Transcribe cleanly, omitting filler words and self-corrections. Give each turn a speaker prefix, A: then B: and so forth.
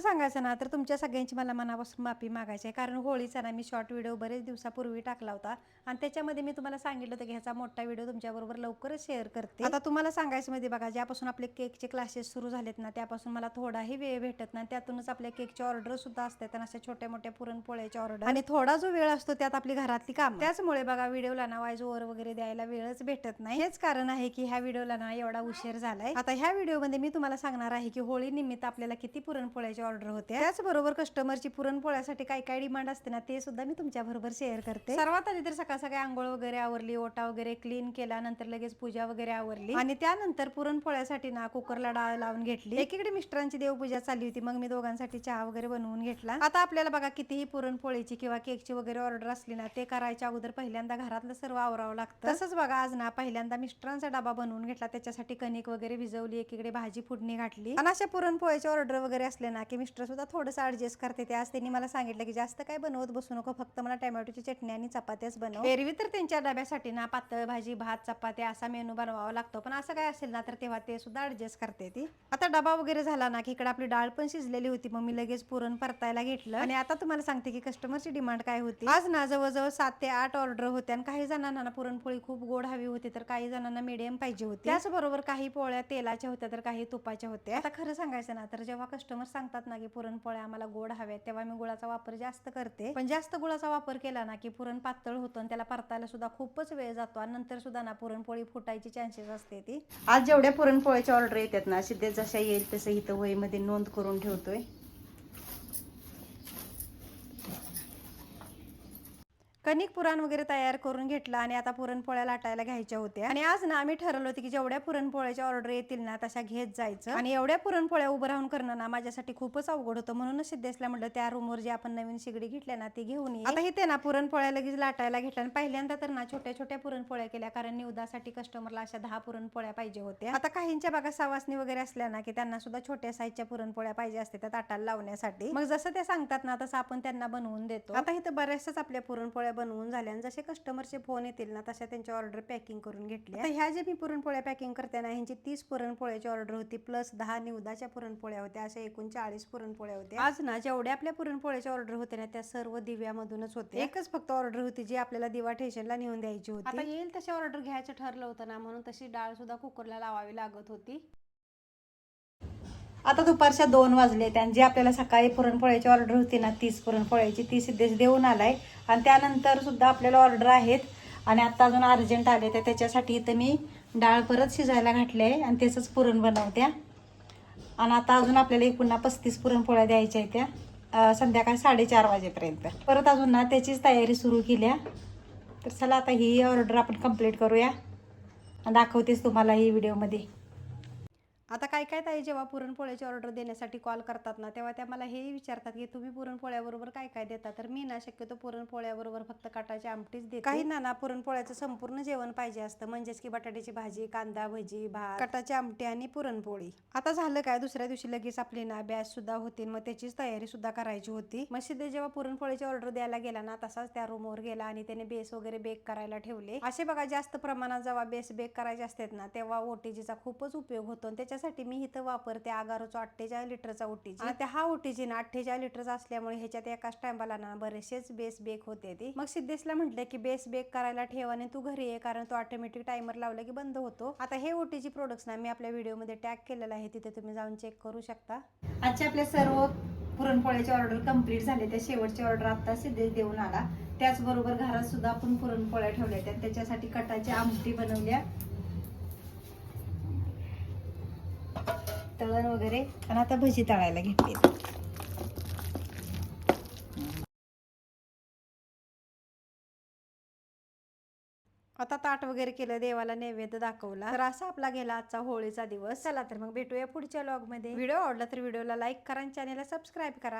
A: सांगायचं ना तर तुमच्या सगळ्यांची मला मनापासून माफी मागायची आहे, कारण होळीचा ना मी शॉर्ट व्हिडिओ बरेच दिवसापूर्वी टाकला होता आणि त्याच्यामध्ये मी तुम्हाला सांगितलं होतं की ह्याचा मोठा व्हिडिओ तुमच्याबरोबर लवकरच शेअर करते. आता तुम्हाला सांगायचं मध्ये बघा, ज्यापासून आपले केकचे क्लासेस सुरू झालेत ना त्यापासून मला थोडाही वेळ भेटत नाही. त्यातूनच आपल्या केकचे ऑर्डर सुद्धा असतात आणि अशा छोट्या मोठ्या पुरणपोळ्याच्या ऑर्डर, आणि थोडा जो वेळ असतो त्यात आपली घरातली काम, त्याचमुळे बघा व्हिडिओला ना वाईज ओव्हर वगैरे द्यायला वेळच भेटत नाही. हेच कारण आहे की ह्या व्हिडिओला ना एवढा उशीर झालाय. आता ह्या व्हिडिओमध्ये मी तुम्हाला सांगणार आहे की होळी निमित्त आपल्याला किती पुरणपोळ्याची ऑर्डर होते, त्याचबरोबर कस्टमरची पुरणपोळ्यासाठी काय काय डिमांड असते ना ते सुद्धा मी तुमच्या बरोबर शेअर करते. सर्वात आधी तर सकाळ सकाळी आंघोळ वगैरे आवरली, ओटा वगैरे क्लीन केला, नंतर लगेच पूजा वगैरे आवरली आणि त्यानंतर पुरणपोळ्यासाठी ना कुकरला डाळ लावून घेतली. एकीकडे मिस्टरांची देवपूजा चालली होती, मग मी दोघांसाठी चहा वगैरे बनवून घेतला. आता आपल्याला बघा कितीही पुरणपोळीची किंवा केकची वगैरे ऑर्डर असली ना ते करायच्या अगोदर पहिल्यांदा घरातलं सर्व आवरावं लागतं. तसंच बघा आज ना पहिल्यांदा मिस्टरांचा डबा बनवून घेतला, त्याच्यासाठी कणिक वगैरे भिजवली, एकीकडे भाजी फोडणी घातली आणि अशा पुरणपोळ्याची ऑर्डर वगैरे असले ना की मिस्टर सुद्धा थोडंसं ऍडजस्ट करते. ते आज त्यांनी मला सांगितलं की जास्त काय बनवत बसू नको, फक्त मला टोमॅटोची चटणी आणि चपात्याच बनव. एरवी तर त्यांच्या डब्यासाठी ना पातळ भाजी भात चपात्या असा मेनू बनवावा लागतो, पण असं काय असेल ना तर तेव्हा ते सुद्धा ऍडजस्ट करते ती. आता डबा वगैरे झाला ना की इकडे आपली डाळ पण शिजलेली होती, मग मी लगेच पुरण परतायला घेतलं. आणि आता तुम्हाला सांगते की कस्टमरची डिमांड काय होती. आज ना जवळजवळ 7 ते 8 ऑर्डर होत्या आणि काही जणांना ना पुरणपोळी खूप गोड हवी होती, तर काही जणांना मीडियम पाहिजे होती. त्याचबरोबर काही पोळ्या तेलाच्या होत्या तर काही तुपाच्या होत्या. आता खरं सांगायचं ना तर जेव्हा कस्टमर सांगतात ना की पुरणपोळ्या आम्हाला गोड हव्या, तेव्हा मी गुळाचा वापर जास्त करते, पण जास्त गुळाचा वापर केला ना की पुरण पातळ होतं आणि त्याला परतायला सुद्धा खूपच वेळ जातो आणि नंतर सुद्धा ना पुरणपोळी फुटायची चान्सेस असते ती. आज जेवढ्या पुरणपोळ्याच्या ऑर्डर येतात ना सिद्धे जशा येईल तसं इथं वहीमध्ये नोंद करून ठेवतोय. कणिक पुरण वगैरे तयार करून घेतला आणि आता पुरणपोळ्या लाटायला घ्यायच्या होत्या. आणि आज ना आम्ही ठरवलं होतं की जेवढ्या पुरणपोळ्याच्या ऑर्डर येतील ना तशा घेत जायचं, आणि एवढ्या पुरणपोळ्या उभं राहून करणं ना माझ्यासाठी खूपच अवघड होतं, म्हणूनच सिद्धेसला म्हटलं त्या रूमवर जी आपण नवीन शिगडी घेतल्या ना ती घेऊन ये. आता इथे ना पुरणपोळ्या लगेच लाटायला घेतल्या आणि पहिल्यांदा तर ना छोट्या छोट्या पुरणपोळ्या केल्या, कारण निवदासाठी कस्टमरला अशा 10 पुरणपोळ्या पाहिजे होत्या. आता काहींच्या बघा सवासणी वगैरे असल्या ना की त्यांना सुद्धा छोट्या साईजच्या पुरणपोळ्या पाहिजे असते त्या ताटाला लावण्यासाठी, मग जसं ते सांगतात ना तसं आपण त्यांना बनवून देतो. आता इथं बऱ्याचशाच आपल्या पुरणपोळ्या बनवून झाल्या, जसे कस्टमरचे फोन येतील ना तशा त्यांची ऑर्डर पॅकिंग करून घेतली. आता ह्या जे मी पुरणपोळ्या पॅकिंग करते ना ह्यांची 30 पुरणपोळ्याची ऑर्डर होती, प्लस 10 निवदाच्या पुरणपोळ्या होत्या, अशा एकूण 40 पुरणपोळ्या होत्या. आज ना जेवढ्या आपल्या पुरणपोळ्याच्या ऑर्डर होते ना त्या सर्व दिव्यामधूनच होते. एकच फक्त ऑर्डर होती जी आपल्याला दिवा स्टेशनला नेऊन द्यायची होती. आता येईल तशी ऑर्डर घ्यायचं ठरलं होतं ना, म्हणून तशी डाळ सुद्धा कुकरला लावावी लागत होती. आता दुपारच्या 2 वाजले आणि जी आपल्याला सकाळी पुरणपोळ्याची ऑर्डर होती ना 30 पुरणपोळ्याची ती सिद्धेश देऊन आलाय, आणि त्यानंतर सुद्धा आपल्याला ऑर्डर आहेत आणि आता अजून अर्जंट आले तर त्याच्यासाठी इथं मी डाळ परत शिजायला घातले आहे आणि त्याचंच पुरण बनवत्या. आणि आता अजून आपल्याला पुन्हा 35 पुरणपोळ्या द्यायच्या आहेत त्या संध्याकाळी 4:30 वाजेपर्यंत. परत अजून ना त्याचीच तयारी सुरू केली. तर चला आता ही ऑर्डर आपण कंप्लीट करूया आणि दाखवतेच तुम्हाला ही व्हिडिओमध्ये. आता काय काय ताई जेव्हा पुरणपोळ्याची ऑर्डर देण्यासाठी कॉल करतात ना तेव्हा त्या मला हेही विचारतात की तुम्ही पुरणपोळ्याबरोबर काय काय देता, तर मी ना शक्यतो पुरणपोळ्याबरोबर फक्त कटाची आमटीच देते. काही ना पुरणपोळ्याचं संपूर्ण जेवण पाहिजे असतं, म्हणजेच की बटाट्याची भाजी, कांदा भजी, भात, कटाची आमटी आणि पुरणपोळी. आता झालं काय, दुसऱ्या दिवशी लगेच आपली ना बॅच सुद्धा होती, मग त्याचीच तयारी सुद्धा करायची होती. मग सिद्धे जेव्हा पुरणपोळीची ऑर्डर द्यायला गेला ना तसाच त्या रूमवर गेला आणि त्याने बेस वगैरे बेक करायला ठेवले. असे बघा जास्त प्रमाणात जेव्हा बेस बेक करायचे असतात ना तेव्हा ओटीजीचा खूपच उपयोग होतो, त्याच्यासाठी मी इथं वापरते आगारोचा 48 लिटरचा ओटीजी. आता हा ओटीजी ना 48 लिटरचा असल्यामुळे ह्याच्यात एकाच टायमाला ना बरेचसेच बेस बेक होते ती. मग सिद्धेशला म्हटलं की बेस बेक करायला ठेव आणि तू घरी ये, कारण तो ऑटोमॅटिक टायमर लावला की बंद होतो. आता हे ओटीजी प्रोडक्ट्स ना मी आपल्या व्हिडिओमध्ये टॅग केलेला आहे, तिथे तुम्ही जाऊन चेक करू शकता. आजच्या आपल्या सर्व पुरणपोळ्याचे ऑर्डर कंप्लीट झाले, त्या शेवटची ऑर्डर आता सिद्धेश देऊन आला. त्याचबरोबर घरात सुद्धा आपण पुरणपोळ्या ठेवल्या, त्याच्यासाठी कटाची आमटी बनवल्या, तळण वगैरे, आणि आता भजी तळायला घेतली. आता ताट वगैरे केलं, देवाला नैवेद्य दाखवला. तर असा आपला गेला आजचा होळीचा दिवस. चला तर मग भेटूया पुढच्या व्लॉग मध्ये. व्हिडिओ आवडला तर व्हिडिओला लाईक करा आणि चॅनलला सबस्क्राईब करा.